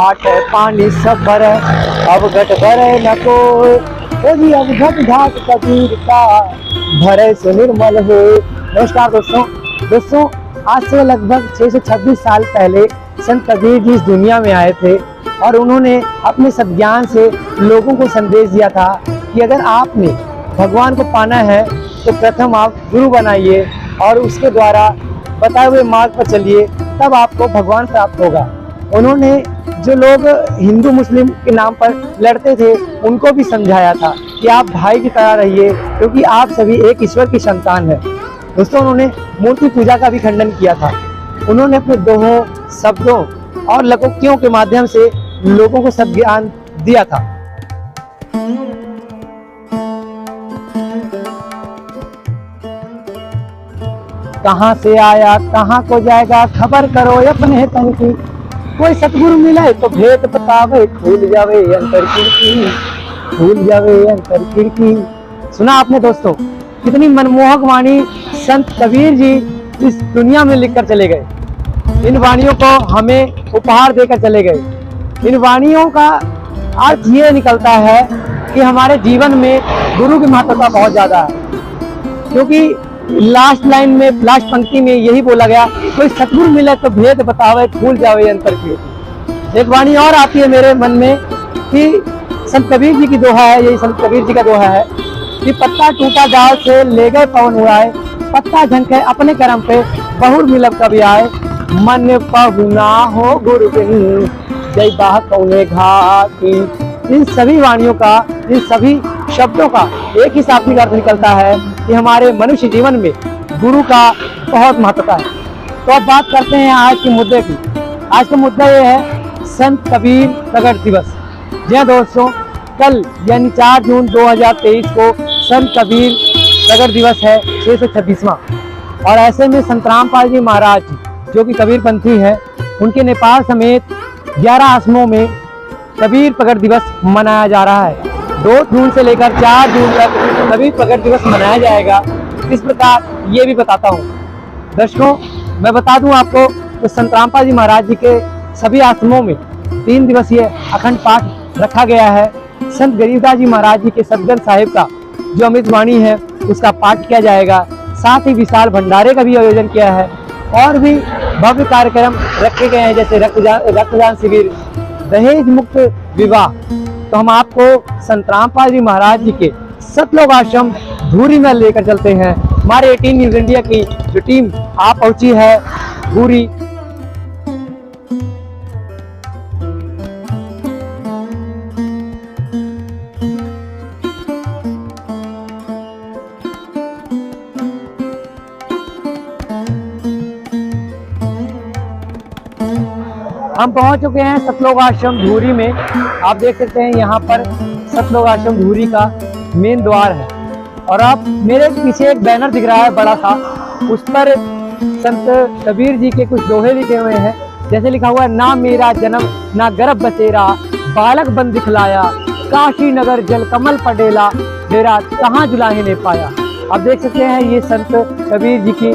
घाट पानी सब भरे, अब घट भरे न कोई, ओ जी अब घट घाट कबीर का भरे से निर्मल हो। नमस्कार दोस्तों, आज से लगभग 626 साल पहले संत कबीर जी इस दुनिया में आए थे और उन्होंने अपने सद्ज्ञान से लोगों को संदेश दिया था कि अगर आपने भगवान को पाना है तो प्रथम आप गुरु बनाइए और उसके द्वारा बताए हुए मार्ग पर चलिए, तब आपको भगवान प्राप्त होगा। उन्होंने जो लोग हिंदू मुस्लिम के नाम पर लड़ते थे उनको भी समझाया था कि आप भाई की तरह रहिए, क्योंकि आप सभी एक ईश्वर की संतान है। दोस्तों, उन्होंने मूर्ति पूजा का भी खंडन किया था। उन्होंने अपने दोहों, शब्दों और लोकोक्तियों के माध्यम से लोगों को सद्ज्ञान दिया था। कहाँ से आया कहाँ को जाएगा, खबर करो अपने तन की, कोई सतगुरु मिले तो भेद बतावे, खुल जावे अंतर खिड़की, खुल जावे अंतर खिड़की। सुना आपने दोस्तों, कितनी मनमोहक वाणी संत कबीर जी इस दुनिया में लिखकर चले गए। इन वाणियों को हमें उपहार देकर चले गए। इन वाणियों का अर्थ ये निकलता है कि हमारे जीवन में गुरु की महत्वता बहुत ज्यादा है, क्योंकि लास्ट लाइन में, लास्ट पंक्ति में यही बोला गया, कोई सतगुरु मिले तो भेद बतावे, भूल जावे अंतर की। एक वाणी और आती है मेरे मन में कि संत कबीर जी की दोहा है, यही संत कबीर जी का दोहा है कि पत्ता टूटा डाल से ले गए पवन उड़ाए, पत्ता झनके अपने कर्म पे, बहुर मिलब कभी आए, मन पहुना हो गुरु बिन जय बाह कौने घाटी। इन सभी वाणियों का, इन सभी शब्दों का एक ही शाब्दिक अर्थ निकलता है कि हमारे मनुष्य जीवन में गुरु का बहुत महत्वता है। तो अब बात करते हैं आज के मुद्दे की। आज का मुद्दा ये है संत कबीर प्रगट दिवस। जी हाँ दोस्तों, कल यानी 4 जून 2023 को संत कबीर प्रगट दिवस है, 626वां। और ऐसे में संत रामपाल जी महाराज जो कि कबीर पंथी हैं, उनके नेपाल समेत 11 आश्रमों में कबीर प्रगट दिवस मनाया जा रहा है। 2 जून से लेकर 4 जून तक कबीर प्रगट दिवस मनाया जाएगा। किस प्रकार ये भी बताता हूँ। दर्शकों, मैं बता दूं आपको तो संत रामपाल जी महाराज जी के सभी आश्रमों में 3 दिवसीय अखंड पाठ रखा गया है। संत गरीबदास जी महाराज जी के सतगंज साहिब का जो अमृतवाणी है उसका पाठ किया जाएगा। साथ ही विशाल भंडारे का भी आयोजन किया है और भी भव्य कार्यक्रम रखे गए हैं, जैसे रक्तदान शिविर, दहेज मुक्त विवाह। तो हम आपको संत रामपाल जी महाराज जी के सतलोक आश्रम धूरी में लेकर चलते हैं। हमारे 18 न्यूज़ इंडिया की जो टीम आ पहुंची है धूरी। हम पहुंच चुके हैं सतलोक आश्रम धूरी में। आप देख सकते हैं यहाँ पर सतलोक आश्रम धूरी का मेन द्वार है और आप मेरे पीछे एक बैनर दिख रहा है बड़ा सा, उस पर संत कबीर जी के कुछ दोहे लिखे हुए हैं। जैसे लिखा हुआ है, ना मेरा जन्म ना गर्भ बसेरा, बालक बन दिखलाया, काशी नगर जल कमल पटेला, डेरा कहाँ जुलाहे ने पाया। आप देख सकते हैं ये संत कबीर जी की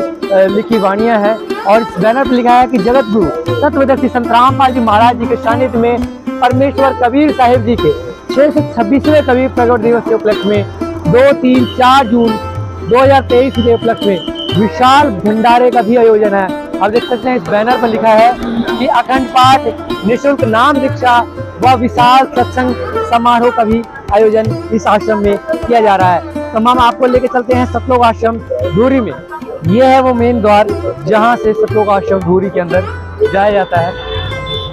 लिखी वाणियाँ हैं और इस बैनर पर लिखा है कि जगत गुरु तत्वदर्शी संत रामपाल जी महाराज जी के सानिध्य में परमेश्वर कबीर साहिब जी के 626वें कबीर प्रगट दिवस के उपलक्ष्य में 2, 3, 4 जून 2023 के उपलक्ष्य में विशाल भंडारे का भी आयोजन है। आप देख सकते हैं इस बैनर पर लिखा है कि अखंड पाठ, निःशुल्क नाम दीक्षा व विशाल सत्संग समारोह का भी आयोजन इस आश्रम में किया जा रहा है। तो हम आपको लेके चलते हैं सतलोक आश्रम धूरी में। ये है वो मेन द्वार जहाँ से सतलोक आश्रम धूरी के अंदर जाया जाता है।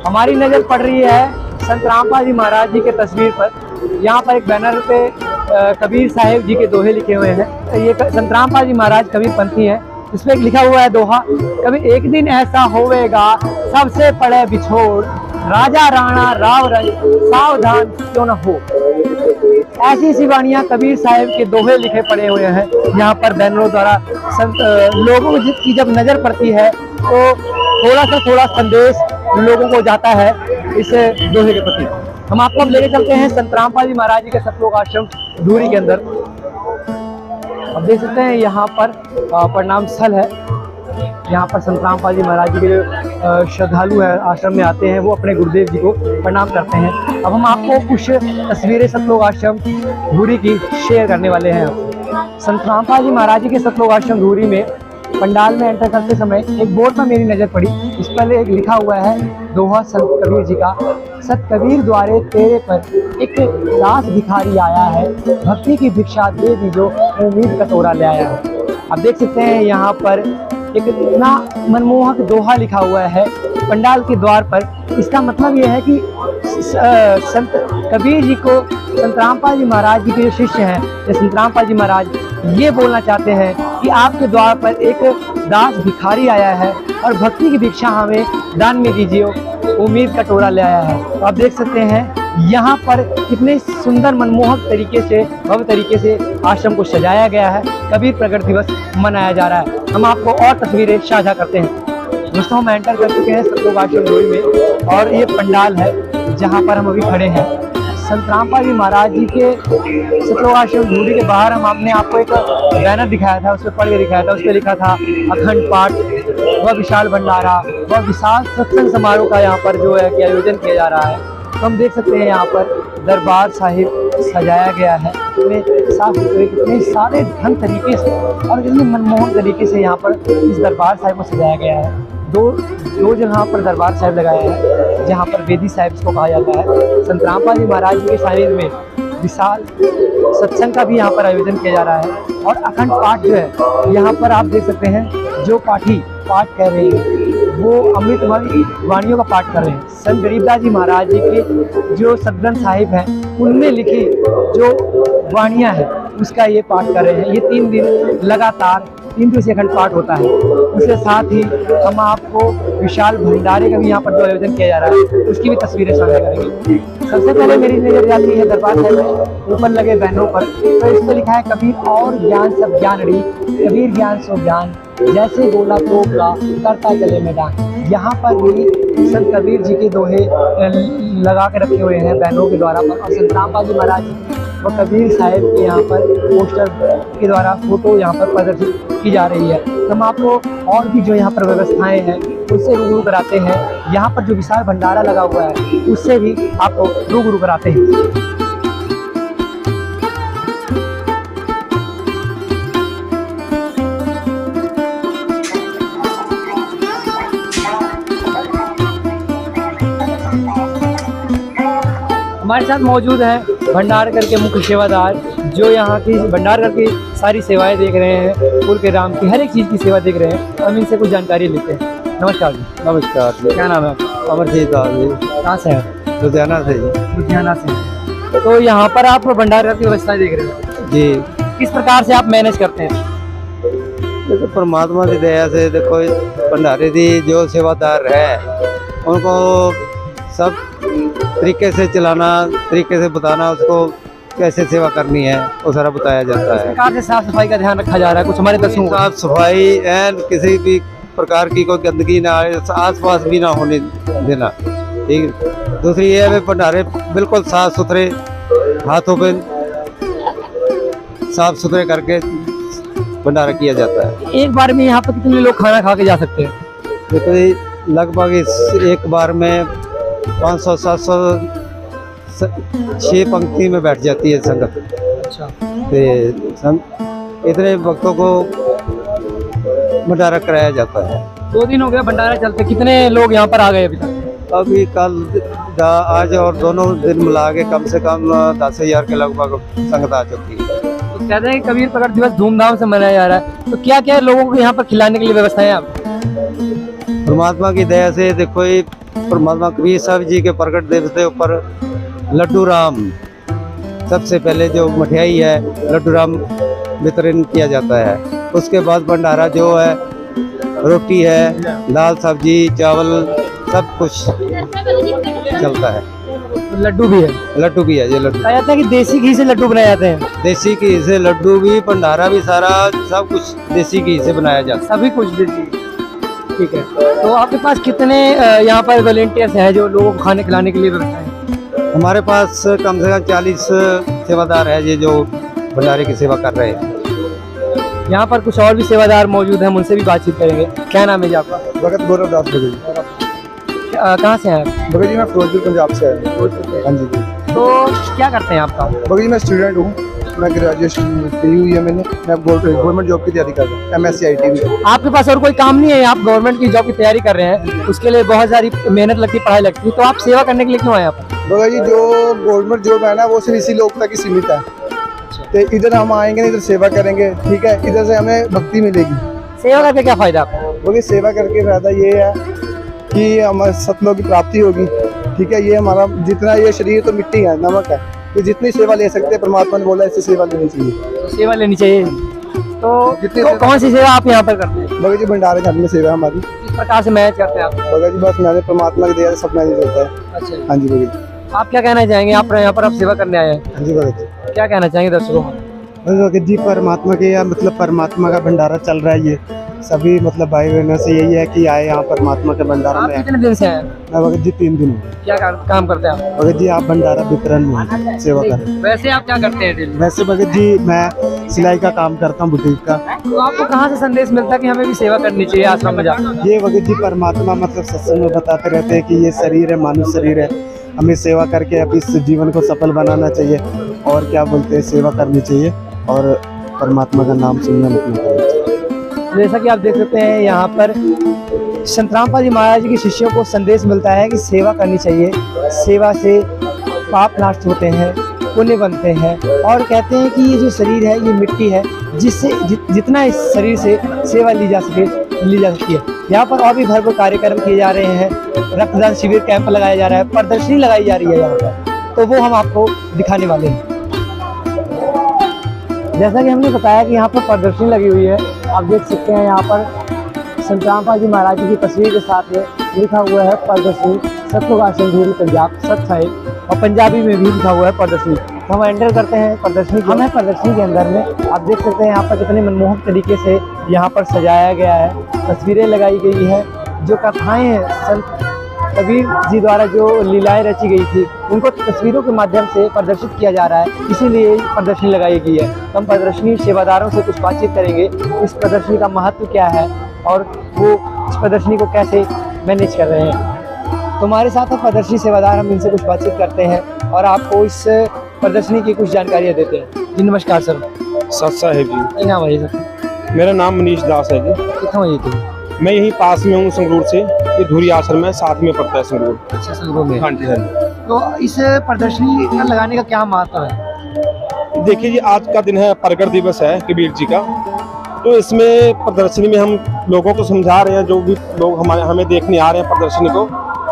हमारी नजर पड़ रही है संत रामपाल जी महाराज जी के तस्वीर पर। यहाँ पर एक बैनर पे कबीर साहिब जी के दोहे लिखे हुए हैं। ये संत रामपाल जी महाराज कबीर पंथी हैं। इसमें लिखा हुआ है दोहा, कभी एक दिन ऐसा होवेगा सबसे पड़े बिछोड़, राजा राणा राव रंग सावधान क्यों न हो। ऐसी ऐसी वाणियाँ कबीर साहिब के दोहे लिखे पड़े हुए हैं यहाँ पर बैनरों द्वारा। संत लोगों की जब नजर पड़ती है तो थोड़ा संदेश लोगों को जाता है इस दोहे के प्रति। हम आपको अब लेके चलते हैं संत रामपाल जी महाराज जी के सतलोक आश्रम धूरी के अंदर। अब देख सकते हैं यहाँ पर प्रणाम स्थल है। यहाँ पर संत रामपाल जी महाराज जी के जो श्रद्धालु है आश्रम में आते हैं वो अपने गुरुदेव जी को प्रणाम करते हैं। अब हम आपको कुछ तस्वीरें सतलोक आश्रम धूरी की शेयर करने वाले हैं। संत रामपाल जी महाराज जी के सतलोक आश्रम धूरी में पंडाल में एंटर करते समय एक बोर्ड पर मेरी नज़र पड़ी। इस पर एक लिखा हुआ है दोहा संत कबीर जी का, सत कबीर द्वारे तेरे पर एक दास भिखारी आया है, भक्ति की भिक्षा दे दी जो उम्मीद कटोरा ले आया है। आप देख सकते हैं यहाँ पर एक इतना मनमोहक दोहा लिखा हुआ है पंडाल के द्वार पर। इसका मतलब ये है कि संत कबीर जी को संत रामपाल जी महाराज जी के जो शिष्य हैं, ये संत रामपाल जी महाराज ये बोलना चाहते हैं कि आपके द्वार पर एक दास भिखारी आया है और भक्ति की भिक्षा हमें दान में दीजिए, उम्मीद का टोरा ले आया है। तो आप देख सकते हैं यहाँ पर कितने सुंदर मनमोहक तरीके से, भव्य तरीके से आश्रम को सजाया गया है। कबीर प्रकट दिवस मनाया जा रहा है। हम आपको और तस्वीरें साझा करते हैं। दोस्तों हम एंटर कर चुके हैं सतलोक आश्रम धूरी में और ये पंडाल है जहाँ पर हम अभी खड़े हैं। संत रामपाल जी महाराज जी के सतलोक आश्रम धूरी के बाहर हम आपने आपको एक बैनर दिखाया था, उस पर पढ़ के दिखाया था। उस पर लिखा था अखंड पाठ व विशाल भंडारा व विशाल सत्संग समारोह का यहाँ पर जो है कि आयोजन किया जा रहा है। तो हम देख सकते हैं यहाँ पर दरबार साहिब सजाया गया है, इतने साफ सुथरे, कितने सारे ढंग तरीके से और कितने मनमोहक तरीके से यहाँ पर इस दरबार साहिब को सजाया गया है। दो जगह पर दरबार साहिब लगाया है जहाँ पर वेदी साहिब इसको कहा जाता है। संत रामपाल जी महाराज जी के सानिध्य में विशाल सत्संग का भी यहाँ पर आयोजन किया जा रहा है और अखंड पाठ जो है यहाँ पर आप देख सकते हैं जो पाठी पाठ कर रहे हैं वो अमृतमय वाणियों का पाठ कर रहे हैं। संत गरीबदास जी महाराज जी के जो सदग्रंथ साहिब हैं उनमें लिखी जो वाणियाँ हैं उसका ये पाठ कर रहे हैं। ये 3 दिन लगातार 3 दिवसीय अखंड पाठ होता है। उसके साथ ही हम आपको विशाल भंडारे का भी यहाँ पर जो आयोजन किया जा रहा है उसकी भी तस्वीरें साझा करेंगे। सबसे पहले मेरी नजर जाती है दरबार साहिब में ऊपर लगे बैनरों पर, तो इस पर लिखा है कबीर और ज्ञान सब ज्ञान री, कबीर ज्ञान सो ज्ञान, जैसे गोला तोपला करता चले मैदान। यहाँ पर भी संत कबीर जी के दोहे लगा के रखे हुए हैं बैनरों के द्वारा पर और संत रामपाल जी महाराज व कबीर साहिब के यहाँ पर पोस्टर के द्वारा फोटो यहाँ पर प्रदर्शित की जा रही है। हम आपको और भी जो यहाँ पर व्यवस्थाएं हैं उससे रूबरू कराते हैं। यहाँ पर जो विशाल भंडारा लगा हुआ है उससे भी आपको रूबरू कराते हैं। हमारे साथ मौजूद हैं भंडारकर के मुख्य सेवादार जो यहाँ की भंडारकर की सारी सेवाएं देख रहे हैं, पुर के राम की हर एक चीज़ की सेवा देख रहे हैं। हम इनसे कुछ जानकारी लेते हैं। नमस्कार जी। नमस्कार जी। क्या नाम है? अमरजीत जी। कहाँ से हैं? लुधियाना से जी। लुधियाना से। तो यहाँ पर आप भंडारकर की व्यवस्था देख रहे हैं जी, किस प्रकार से आप मैनेज करते हैं? देखो परमात्मा की दया से देखो भंडारे की जो सेवादार है उनको सब तरीके से चलाना, तरीके से बताना उसको कैसे सेवा करनी है वो सारा बताया जाता है। प्रकार से साफ सफाई का ध्यान रखा जा रहा है कुछ हमारे दर्शकों को? साफ सफाई एंड किसी भी प्रकार की कोई गंदगी ना आए, आस पास भी ना होने देना। ठीक, दूसरी ये है भंडारे बिल्कुल साफ सुथरे, हाथों पे साफ सुथरे करके भंडारा किया जाता है। एक बार में यहाँ पर कितने लोग खाना खा के जा सकते हैं? देखो ये लगभग एक बार में 500-700 6 पंक्ति में बैठ जाती है संगत। अच्छा। तो इतने भक्तों को भंडारा कराया जाता है। 2 दिन हो गया भंडारा चलते, कितने लोग यहाँ पर आ गए अभी तक? अभी कल आज और दोनों दिन मिला के कम से कम 10,000 के लगभग संगत आ चुकी है। तो कहते हैं कि कबीर प्रकट दिवस धूमधाम से मनाया जा रहा है, तो क्या क्या लोगों को यहाँ पर खिलाने के लिए व्यवस्थाएं आप? परमात्मा की दया से देखो ये परमात्मा कबीर साहब जी के प्रकट दिवस के ऊपर लड्डू राम सबसे पहले जो मठियाई है लड्डू राम वितरण किया जाता है। उसके बाद भंडारा जो है रोटी है, दाल सब्जी चावल सब कुछ चलता है। लड्डू भी है? लड्डू भी है, ये लड्डू कहा जाता है कि देसी घी से लड्डू बनाए जाते हैं। देसी घी से लड्डू भी, भंडारा भी, सारा सब कुछ देसी घी से बनाया जाता है। सभी कुछ देसी। ठीक है, तो आपके पास कितने यहाँ पर वॉलेंटियर्स हैं जो लोगों को खाने खिलाने के लिए व्यवस्थाएं? हमारे पास कम से कम 40 सेवादार है ये जो भंडारे की सेवा कर रहे हैं। यहाँ पर कुछ और भी सेवादार मौजूद हैं, उनसे भी बातचीत करेंगे। क्या नाम है जी आपका? भगत गौरव दास। कहाँ से हैं आप? भगत जी मैं फिरोजपुर पंजाब से आया हूँ। हाँ जी जी। तो क्या करते हैं आपका? भगत जी मैं स्टूडेंट हूँ, मैं ग्रेजुएशन की हुई है मैंने, मैं गवर्नमेंट जॉब की तैयारी कर रहा हूँ, MSc IT में। आपके पास और कोई काम नहीं है, आप गवर्नमेंट की जॉब की तैयारी कर रहे हैं, उसके लिए बहुत सारी मेहनत लगती है, पढ़ाई लगती है, तो आप सेवा करने के लिए क्यों आए आप? भगत जी जो गवर्नमेंट जॉब है ना वो सिर्फ इसी लोग तक ही सीमित है, तो इधर हम आएंगे ना, इधर सेवा करेंगे, ठीक है, इधर से हमें भक्ति मिलेगी। सेवा करके क्या फायदा आपको? बोलिए सेवा करके फायदा ये है कि हमारे सतलों की प्राप्ति होगी, ठीक है, ये हमारा जितना ये शरीर तो मिट्टी है, नमक है, तो जितनी सेवा ले सकते हैं परमात्मा ने बोला इससे सेवा लेनी चाहिए। तो सेवा लेनी चाहिए, तो कौन सी सेवा आप यहाँ पर करते हैं? भगत जी भंडारे घर में सेवा हमारी। किस प्रकार से मैनेज करते हैं आप? भगत जी बस मैंने परमात्मा की दया से सब मैनेज होता है। अच्छा, हाँ जी भगत जी। आप क्या कहना चाहेंगे? आप यहाँ पर आप सेवा करने आए हैं, हाँ जी भगत जी। क्या कहना चाहेंगे दर्शकों को? भगत जी परमात्मा के या मतलब परमात्मा का भंडारा चल रहा है, ये सभी मतलब भाई बहनों से यही है कि आए यहाँ परमात्मा के भंडारा आप में। कितने दिन से हैं? मैं भगत जी 3 दिन हूँ। क्या काम करते हैं आप? भगत जी आप भंडारा वितरण में सेवा कर रहे हैं। वैसे आप क्या करते हैं डेली? वैसे भगत जी मैं सिलाई का काम करता हूँ, बुटीक का। तो आपको कहाँ से संदेश मिलता है कि हमें भी सेवा करनी चाहिए आश्रम में जाकर? ये भगत जी परमात्मा मतलब सत्संग में बताते रहते हैं कि ये शरीर है, मानव शरीर है, हमें सेवा करके अब इस जीवन को सफल बनाना चाहिए, और क्या बोलते हैं सेवा करनी चाहिए और परमात्मा का नाम सुनना मतलब करना चाहिए। जैसा कि आप देख सकते हैं यहाँ पर संत रामपाल जी महाराज जी के शिष्यों को संदेश मिलता है कि सेवा करनी चाहिए, सेवा से पाप नष्ट होते हैं, पुण्य बनते हैं, और कहते हैं कि ये जो शरीर है ये मिट्टी है, जिससे जितना इस शरीर से सेवा ली जा सकती है। यहाँ पर और भी भरपूर कार्यक्रम किए जा रहे हैं, रक्तदान शिविर कैंप लगाया जा रहा है, प्रदर्शनी लगाई जा रही है यहाँ पर, तो वो हम आपको दिखाने वाले हैं। जैसा कि हमने बताया कि यहाँ पर प्रदर्शनी लगी हुई है, आप देख सकते हैं यहाँ पर संत रामपाल जी महाराज जी की तस्वीर के साथ में लिखा हुआ है प्रदर्शनी सतलोक आश्रम धूरी पंजाब सत साहिब, और पंजाबी में भी लिखा हुआ है प्रदर्शनी। तो हम एंटर करते हैं प्रदर्शनी, हम हैं प्रदर्शनी के अंदर में। आप देख सकते हैं यहाँ पर कितने मनमोहक तरीके से यहाँ पर सजाया गया है, तस्वीरें लगाई गई है, जो कथाएँ हैं संत कबीर जी द्वारा जो लीलाएं रची गई थी उनको तस्वीरों के माध्यम से प्रदर्शित किया जा रहा है, इसीलिए प्रदर्शनी लगाई गई है। तो हम प्रदर्शनी सेवादारों से कुछ बातचीत करेंगे, इस प्रदर्शनी का महत्व क्या है और वो इस प्रदर्शनी को कैसे मैनेज कर रहे हैं। तो हमारे साथ प्रदर्शनी सेवादार, हम इनसे कुछ बातचीत करते हैं और आपको इस प्रदर्शनी की कुछ जानकारियाँ देते हैं। जी नमस्कार सर। सत साहिब जी। क्या नाम है सर? मेरा नाम मनीष दास है जी। कितना है ये? मैं यहीं पास में हूँ संगरूर से, ये धूरी आश्रम है, साथ में पड़ता है संगरूर। अच्छा, संगरूर में। हाँ जी हाँ जी। तो इस प्रदर्शनी का लगाने का क्या महत्व है? देखिए जी, आज का दिन है प्रकट दिवस है कबीर जी का, तो इसमें प्रदर्शनी में हम लोगों को समझा रहे हैं, जो भी लोग हमें देखने आ रहे हैं प्रदर्शनी को,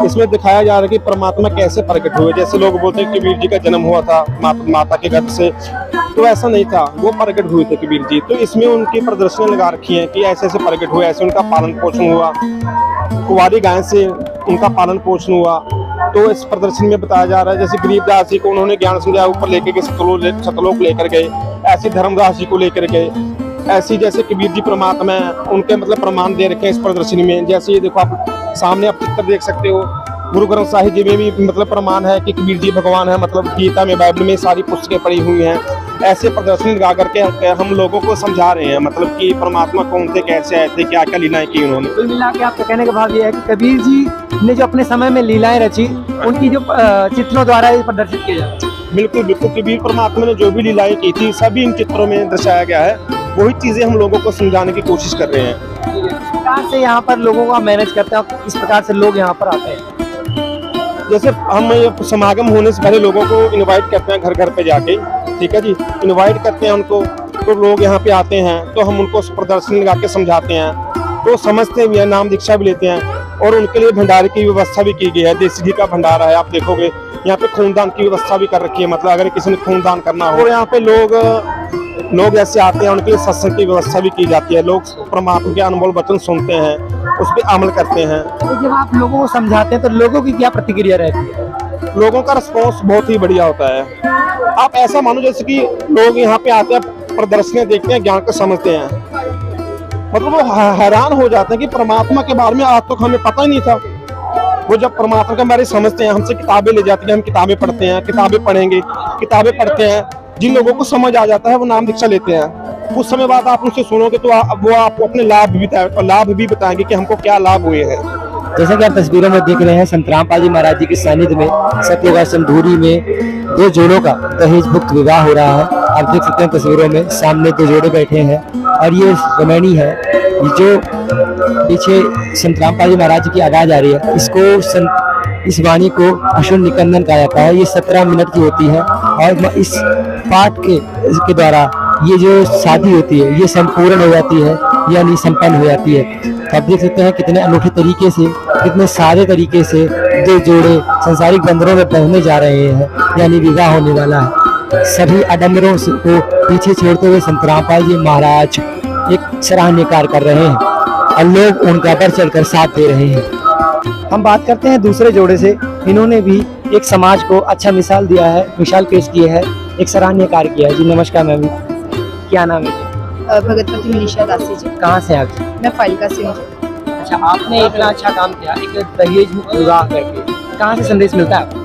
इसमें दिखाया जा रहा है कि परमात्मा कैसे प्रकट हुए। जैसे लोग बोलते हैं कबीर जी का जन्म हुआ था माता के गर्भ से, तो ऐसा नहीं था, वो प्रकट हुए थे कबीर जी। तो इसमें उनकी प्रदर्शनी लगा रखी है कि ऐसे ऐसे प्रकट हुए, ऐसे उनका पालन पोषण हुआ, कुंवारी गाय से उनका पालन पोषण हुआ। तो इस प्रदर्शनी में बताया जा रहा है जैसे गरीबदास जी को उन्होंने ज्ञान समझाया, ऊपर लेकर के सतलोक लेकर गए, ऐसे धर्मदास जी को लेकर गए, ऐसी जैसे कबीर जी परमात्मा है उनके मतलब प्रमाण दे रखे हैं इस प्रदर्शनी में। जैसे ये देखो आप सामने आप चित्र देख सकते हो, गुरु ग्रंथ साहिब जी में भी मतलब प्रमाण है कि कबीर जी भगवान है, मतलब गीता में बाइबल में सारी पुस्तकें पड़ी हुई हैं। ऐसे प्रदर्शनी लगा करके हम लोगों को समझा रहे हैं मतलब कि परमात्मा कौन थे, कैसे आए थे, क्या क्या लीलाएं की उन्होंने। कुल मिला के आपका कहने का भाव ये है कि कबीर जी ने जो अपने समय में लीलाएं रची, उनकी जो चित्रों द्वारा ये प्रदर्शित किया जाता है। बिल्कुल बिल्कुल, कबीर परमात्मा ने जो भी लीलाएं की थी सभी इन चित्रों में दर्शाया गया है, वही चीजें हम लोगों को समझाने की कोशिश कर रहे हैं। किस प्रकार से यहाँ पर लोगों को मैनेज करते हैं, किस प्रकार से लोग यहाँ पर आते हैं? जैसे हम ये समागम होने से पहले लोगों को इनवाइट करते हैं घर घर पे जाके, ठीक है जी, इनवाइट करते हैं उनको, तो लोग यहाँ पे आते हैं, तो हम उनको प्रदर्शनी लगा के समझाते हैं, तो समझते भी हैं, नाम दीक्षा भी लेते हैं, और उनके लिए भंडारे की व्यवस्था भी की गई है। देसी घी का भंडारा है, आप देखोगे यहाँ पे खूनदान की व्यवस्था भी कर रखी है, मतलब अगर किसी ने खूनदान करना हो, यहाँ पे लोग ऐसे आते हैं, उनके लिए सत्संग की व्यवस्था भी की जाती है। लोग परमात्मा के अनमोल वचन सुनते हैं, उस पर अमल करते हैं। तो जब आप लोगों को समझाते हैं तो लोगों की क्या प्रतिक्रिया रहती है? लोगों का रिस्पॉन्स बहुत ही बढ़िया होता है। आप ऐसा मानो जैसे कि लोग यहाँ पे आते हैं, प्रदर्शनियां देखते हैं, ज्ञान को समझते हैं, मतलब वो हैरान हो जाते हैं कि परमात्मा के बारे में आज तक हमें पता ही नहीं था। वो जब परमात्मा के बारे में समझते हैं, हमसे किताबें ले जाती हैं, हम किताबें पढ़ते हैं, किताबें पढ़ेंगे, किताबें पढ़ते हैं, जिन लोगों को समझ आ जाता है वो नाम दीक्षा लेते हैं। कुछ समय बाद आप उनसे सुनोगे तो वो आपको अपने लाभ भी बताएंगे कि हमको क्या लाभ हुए हैं। जैसा कि आप तस्वीरों में देख रहे हैं, संत रामपाल जी महाराज जी के सानिध्य में सतलोक आश्रम धूरी में 2 जोड़ों का दहेज मुक्त विवाह हो रहा है। आप देख सकते हैं तस्वीरों में, सामने 2 जोड़े बैठे हैं और ये रमैनी है। ये जो पीछे संत रामपाल जी महाराज जी की आवाज आ रही है, इस वाणी को अश्विन निकंदन कहा जाता है। ये 17 मिनट की होती है और इस पाठ के द्वारा ये जो शादी होती है ये संपूर्ण हो जाती है, यानी संपन्न हो जाती है। तो आप देख सकते हैं कितने अनूठे तरीके से, कितने सादे तरीके से 2 जोड़े संसारिक बंधनों में बंधने जा रहे हैं, यानी विवाह होने वाला है। सभी आडंबरों को पीछे छोड़ते हुए संत रामपाल जी महाराज एक सराहनीय कार्य कर रहे हैं और लोग उनका बढ़ चढ़कर साथ दे रहे हैं। हम बात करते हैं दूसरे जोड़े से। इन्होंने भी एक समाज को अच्छा मिसाल दिया है, मिसाल पेश की है, एक सराहनीय कार्य किया है। जी नमस्कार मैम, क्या नाम है जी? भगतपति मनीषा दासी जी। कहाँ से आप जी? मैं फाइलका से हूँ जी। अच्छा, आपने इतना अच्छा काम किया, एक दहेज मुक्त विवाह करके, कहाँ से संदेश मिलता है आपको?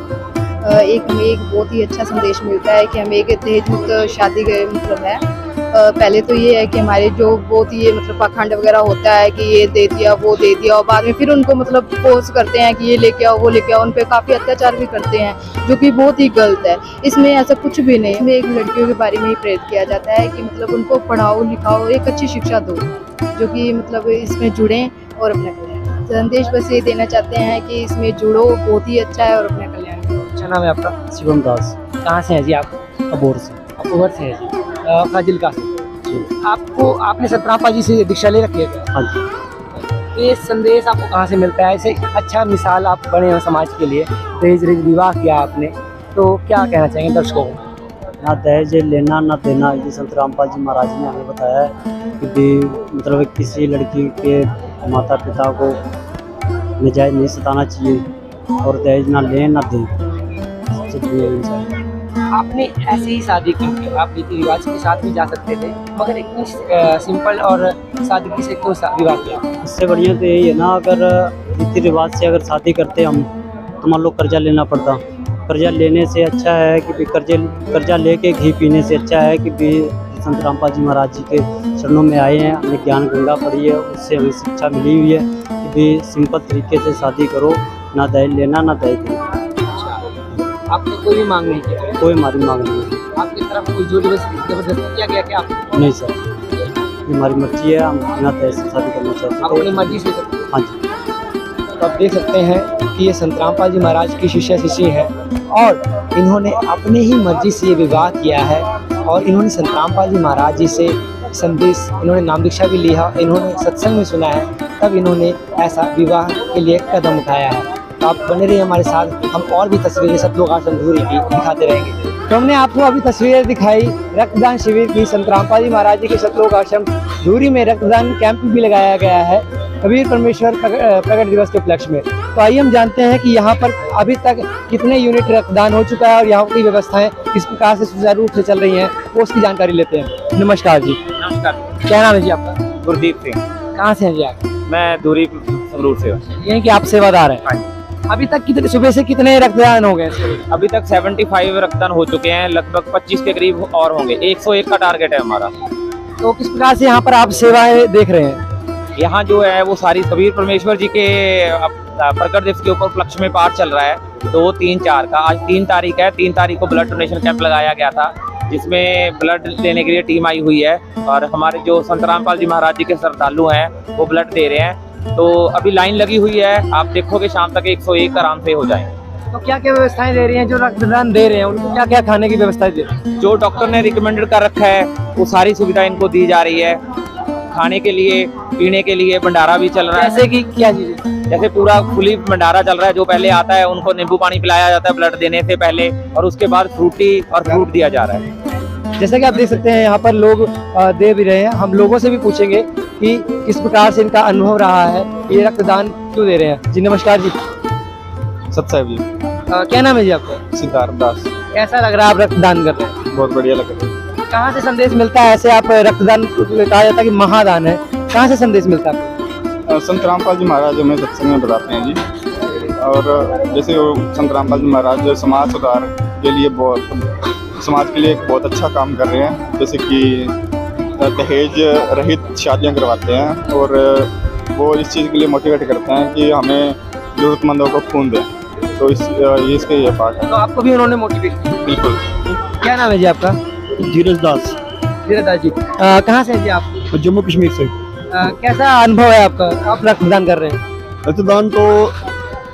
हमें एक बहुत ही अच्छा संदेश मिलता है कि हमें एक दहेज मुक्त शादी का मतलब है। पहले तो ये है कि हमारे जो बहुत ही मतलब पाखंड वगैरह होता है कि ये दे दिया वो दे दिया, और बाद में फिर उनको मतलब फोर्स करते हैं कि ये लेके आओ वो लेके आओ, उन पे काफ़ी अत्याचार भी करते हैं, जो कि बहुत ही गलत है। इसमें ऐसा कुछ भी नहीं, हमें एक लड़कियों के बारे में ही प्रेरित किया जाता है कि मतलब उनको पढ़ाओ लिखाओ, एक अच्छी शिक्षा दो, जो कि मतलब इसमें जुड़ें और अपना कल्याण। संदेश बस ये देना चाहते हैं कि इसमें जुड़ो, बहुत ही अच्छा है और अपना कल्याण करो। अच्छा नाम है आपका? शिवम दास, कहाँ से हैं जी आप? अबोर से। अपोहर से हैं जी, फाजिलका से। आपने संत रामपाल जी से दीक्षा ले रखी है क्या? हाँ जी। ये संदेश आपको कहाँ से मिलता है? ऐसे अच्छा मिसाल आप बने हो समाज के लिए, दहेज रहित विवाह किया आपने, तो क्या कहना चाहेंगे दर्शकों को? ना दहेज लेना ना देना, ये संत रामपाल जी महाराज ने हमें बताया है कि भी मतलब किसी लड़की के माता पिता को नजायज नहीं सताना चाहिए और दहेज ना लें ना दें। सबसे बड़ी यही चाहिए। आपने ऐसे ही शादी क्यों की? आप रीति रिवाज के साथ भी जा सकते थे, मगर इतनी सिंपल और सादगी से क्यों विवाह किया? इससे बढ़िया तो यही है ना, अगर रीति रिवाज से अगर शादी करते हम तो मान लो कर्जा लेना पड़ता। कर्जा लेने से अच्छा है कि भी कर्जा लेके घी पीने से अच्छा है कि भी संत रामपाल जी महाराज जी के चरणों में आए हैं, हमने ज्ञान गंगा पढ़ी है, उससे हमें शिक्षा मिली हुई है कि भी सिंपल तरीके से शादी करो, ना दहेज लेना ना दहेज देना। आपने कोई भी मांग नहीं किया? कोई हमारी मांग नहीं है। आपकी तरफ कोई जबरदस्ती किया गया क्या? नहीं सर, ये हमारी मर्जी है, हम बिना दहेज से शादी करना चाहते आप अपनी हैं। मर्जी से करते हैं? हाँ जी। तो आप देख सकते हैं कि ये संत रामपाल जी महाराज की शिष्य है और इन्होंने अपनी ही मर्जी से ये विवाह किया है और इन्होंने संत रामपाल जी महाराज जी से संदेश, इन्होंने नाम दीक्षा भी लिया, इन्होंने सत्संग में सुना है, तब इन्होंने ऐसा विवाह के लिए कदम उठाया है। तो आप बने रहिए हमारे साथ, हम और भी तस्वीरें सतलोक आश्रम धूरी की दिखाते रहेंगे। तो हमने आपको अभी तस्वीरें दिखाई रक्तदान शिविर की। संत रामपाल जी महाराज जी के सतलोक आश्रम धूरी में रक्तदान कैंप भी लगाया गया है कबीर परमेश्वर प्रकट दिवस के उपलक्ष्य में। तो आइए हम जानते हैं कि यहाँ पर अभी तक कितने यूनिट रक्तदान हो चुका है और यहाँ की व्यवस्थाएं किस प्रकार से सुचारू रूप से चल रही हैं, वो उसकी जानकारी लेते हैं। नमस्कार जी। नमस्कार, क्या नाम है जी आपका? गुरदीप सिंह। कहाँ से हैं जी आप? मैं दूरी संगरूर से हूँ। यहीं के आप सेवादार हैं? हाँ जी। अभी तक कितने, सुबह से कितने रक्तदान हो गए? अभी तक 75 रक्तदान हो चुके हैं, लगभग 25 के करीब और होंगे। 101 का टारगेट है हमारा। तो किस प्रकार से यहाँ पर आप सेवाएं देख रहे हैं? यहाँ जो है वो सारी कबीर परमेश्वर जी के प्रकट दिवस के ऊपर उपलक्ष्य में पाठ चल रहा है 2, 3, 4 का। आज 3 तारीख है। 3 तारीख को ब्लड डोनेशन कैंप लगाया गया था, जिसमें ब्लड लेने के लिए टीम आई हुई है और हमारे जो संत रामपाल जी महाराज जी के श्रद्धालु हैं वो ब्लड दे रहे हैं। तो अभी लाइन लगी हुई है, आप देखोगे शाम तक 101 आराम से हो जाएंगे। तो क्या क्या व्यवस्थाएं दे रही हैं जो रक्तदान दे रहे हैं, उनको क्या क्या खाने की व्यवस्था दे रही हैं? जो डॉक्टर ने रिकमेंडेड कर रखा है वो सारी सुविधा इनको दी जा रही है। खाने के लिए, पीने के लिए भंडारा भी चल रहा है। जैसे कि क्या चीज़? जैसे पूरा खुली भंडारा चल रहा है। जो पहले आता है उनको नींबू पानी पिलाया जाता है ब्लड देने से पहले, और उसके बाद फ्रूटी और फ्रूट दिया जा रहा है। जैसे कि आप देख सकते हैं यहाँ पर लोग दे भी रहे हैं। हम लोगों से भी पूछेंगे कि किस प्रकार से इनका अनुभव रहा है, ये रक्तदान क्यों दे रहे हैं। जी नमस्कार जी। सत्साहिब जी। क्या नाम है जी आपका? सिद्धार्थ दास। कैसा लग रहा है आप रक्तदान कर रहे हैं? बहुत बढ़िया लग रहा है। कहाँ से संदेश मिलता है? ऐसे आप रक्तदान, कहा जाता है कि महादान है, कहाँ से संदेश मिलता है आपको? संत रामपाल जी महाराज हमें सत्संग में बताते हैं जी। और जैसे वो संत रामपाल जी महाराज समाज सुधार के लिए समाज के लिए एक बहुत अच्छा काम कर रहे हैं। जैसे कि दहेज रहित शादियां करवाते हैं और वो इस चीज़ के लिए मोटिवेट करते हैं कि हमें ज़रूरतमंदों को खून दें। तो इसके ये पार्ट है। तो आपको भी उन्होंने मोटिवेट किया। बिल्कुल। क्या नाम है जी आपका? धीरज दास, धीरज जी। कहाँ से हैं जी आप? जम्मू कश्मीर से। कैसा अनुभव है आपका? आप रक्तदान कर रहे हैं। रक्तदान तो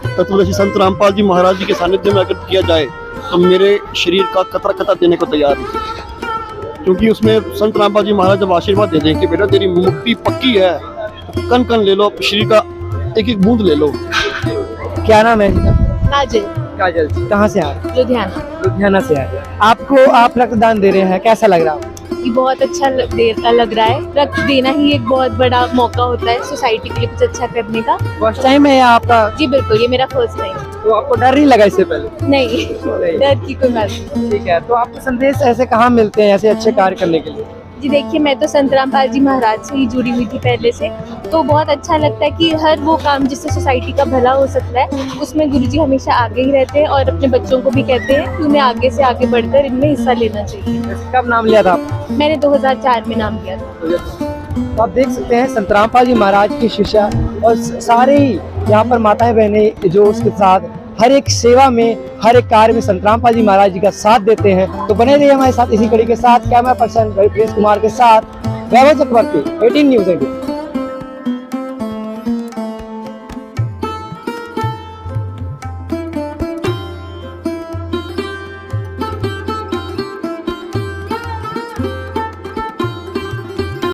तत्वदर्शी संत रामपाल जी महाराज जी के सानिध्य में अगर किया जाए तो मेरे शरीर का कतरा कतरा देने को तैयार हूँ, क्योंकि उसमें संत रामपाल जी महाराज जब आशीर्वाद दे दें कि बेटा तेरी मुक्ति पक्की है, तो कन कन ले लो, शरीर का एक एक बूंद ले लो। क्या नाम है जी? काजल, काजल जी। कहाँ से आ रहे हैं? लुधियाना। लुधियाना से आए। आपको आप रक्तदान दे रहे हैं, कैसा लग रहा है? ये बहुत अच्छा लग रहा है। रक्त देना ही एक बहुत बड़ा मौका होता है सोसाइटी के लिए कुछ अच्छा करने का। फर्स्ट टाइम है आपका? जी बिल्कुल, ये मेरा फर्स्ट टाइम। तो आपको डर नहीं लगा इससे पहले? नहीं, डर की कोई बात नहीं। ठीक है। तो आपको संदेश ऐसे कहाँ मिलते हैं ऐसे अच्छे कार्य करने के लिए? जी देखिए, मैं तो संत रामपाल जी महाराज से ही जुड़ी हुई थी पहले से, तो बहुत अच्छा लगता है कि हर वो काम जिससे सोसाइटी का भला हो सकता है उसमें गुरुजी हमेशा आगे ही रहते हैं और अपने बच्चों को भी कहते हैं कि उन्हें आगे से आगे बढ़कर इनमें हिस्सा लेना चाहिए। कब नाम लिया था आपने? मैंने 2004 में नाम लिया था। तो आप देख सकते हैं संत रामपाल जी महाराज की शिष्या और सारे ही यहाँ पर माताएं बहनें जो उसके साथ हर एक सेवा में, हर एक कार्य में संत रामपाल जी महाराज जी का साथ देते हैं। तो बने रहिए हमारे साथ इसी कड़ी के साथ। कैमरा पर्सन प्रिंस कुमार के साथ वैभव चक्रवर्ती, 18 न्यूज़ 18।